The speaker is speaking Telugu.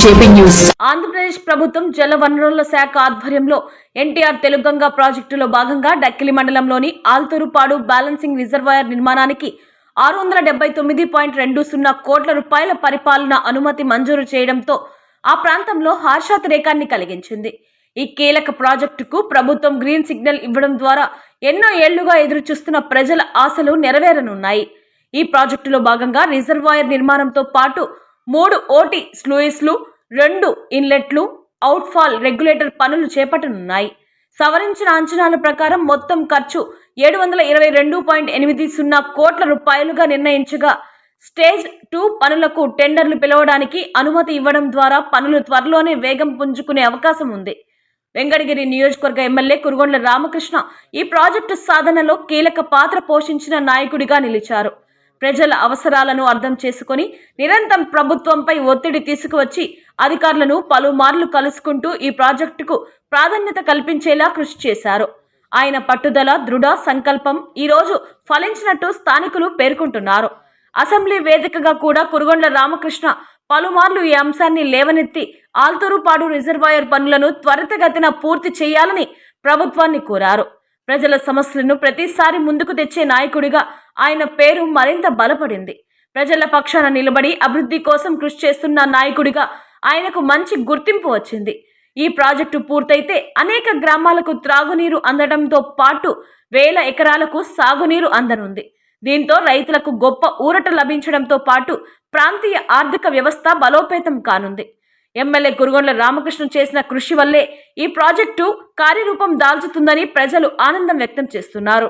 JP news. ఆంధ్రప్రదేశ్ ప్రభుత్వం జలవనరుల శాఖ ఆధ్వర్యంలో ఎన్టీఆర్ తెలుగంగా ప్రాజెక్టులో భాగంగా డక్కిలి మండలంలోని ఆల్తూరుపాడు బ్యాలెన్సింగ్ రిజర్వాయర్ నిర్మాణానికి 679.20 కోట్ల రూపాయల పరిపాలన అనుమతి మంజూరు చేయడంతో ఆ ప్రాంతంలో హర్షాతిరేకాన్ని కలిగించింది. ఈ కీలక ప్రాజెక్టుకు ప్రభుత్వం గ్రీన్ సిగ్నల్ ఇవ్వడం ద్వారా ఎన్నో ఏళ్లుగా ఎదురుచూస్తున్న ప్రజల ఆశలు నెరవేరనున్నాయి. ఈ ప్రాజెక్టులో భాగంగా రిజర్వాయర్ నిర్మాణంతో పాటు 3 ఓటీ స్లూయిస్లు, 2 ఇన్లెట్లు, అవుట్ఫాల్ రెగ్యులేటర్ పనులు చేపట్టనున్నాయి. సవరించిన అంచనాల ప్రకారం మొత్తం ఖర్చు 722.80 కోట్ల రూపాయలుగా నిర్ణయించగా స్టేజ్ 2 పనులకు టెండర్లు పిలవడానికి అనుమతి ఇవ్వడం ద్వారా పనులు త్వరలోనే వేగం పుంజుకునే అవకాశం ఉంది. వెంకటగిరి నియోజకవర్గ ఎమ్మెల్యే కురుగొండ్ల రామకృష్ణ ఈ ప్రాజెక్టు సాధనలో కీలక పాత్ర పోషించిన నాయకుడిగా నిలిచారు. ప్రజల అవసరాలను అర్థం చేసుకుని నిరంతరం ప్రభుత్వంపై ఒత్తిడి తీసుకువచ్చి అధికారులను పలుమార్లు కలుసుకుంటూ ఈ ప్రాజెక్టుకు ప్రాధాన్యత కల్పించేలా కృషి చేశారు. ఆయన పట్టుదల, దృఢ సంకల్పం ఈరోజు ఫలించినట్టు స్థానికులు పేర్కొంటున్నారు. అసెంబ్లీ వేదికగా కూడా కురుగొండ్ల రామకృష్ణ పలుమార్లు ఈ అంశాన్ని లేవనెత్తి ఆల్తూరుపాడు రిజర్వాయర్ పనులను త్వరితగతిన పూర్తి చేయాలని ప్రభుత్వాన్ని కోరారు. ప్రజల సమస్యలను ప్రతిసారి ముందుకు తెచ్చే నాయకుడిగా ఆయన పేరు మరింత బలపడింది. ప్రజల పక్షాన నిలబడి అభివృద్ధి కోసం కృషి చేస్తున్న నాయకుడిగా ఆయనకు మంచి గుర్తింపు వచ్చింది. ఈ ప్రాజెక్టు పూర్తయితే అనేక గ్రామాలకు త్రాగునీరు అందడంతో పాటు వేల ఎకరాలకు సాగునీరు అందనుంది. దీంతో రైతులకు గొప్ప ఊరట లభించడంతో పాటు ప్రాంతీయ ఆర్థిక వ్యవస్థ బలోపేతం కానుంది. ఎమ్మెల్యే కురుగొండ్ల రామకృష్ణ చేసిన కృషి వల్లే ఈ ప్రాజెక్టు కార్యరూపం దాల్చుతుందని ప్రజలు ఆనందం వ్యక్తం చేస్తున్నారు.